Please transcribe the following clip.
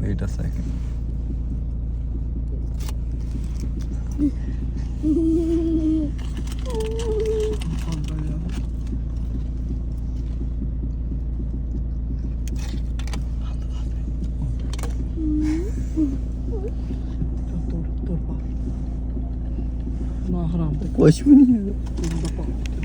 Wait a second. ਨਾ ਹਰਾਮ ਤੇ ਕੁਛ ਵੀ ਨਹੀਂ ਹੈਗਾ।